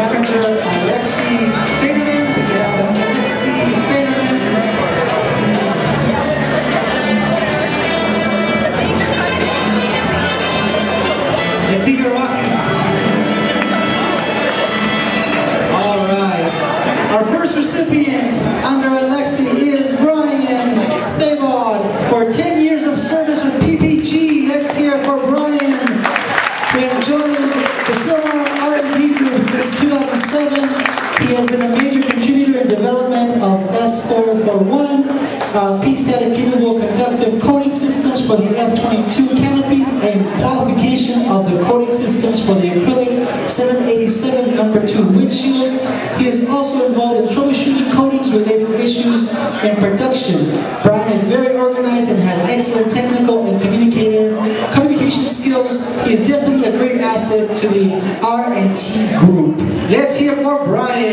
manager, Alexi Federman. We can have Alexi Federman. Let's see your walking. All right. Our first recipient under Alexi is Brian Thabod for 10 years of service with PPG. Let's hear for Brian, who has joined the Silmar R&D Group since 2007. He has been a major contributor in development of S441, P-static capable conductive coating systems for the F-22 canopies and qualification of the coating systems for the acrylic 787 number 2 windshields. He is also involved in troubleshooting coatings related issues in production. Brian is very organized and has excellent technical and communication skills. He is definitely a great asset to the R&T group. Let's hear for Brian.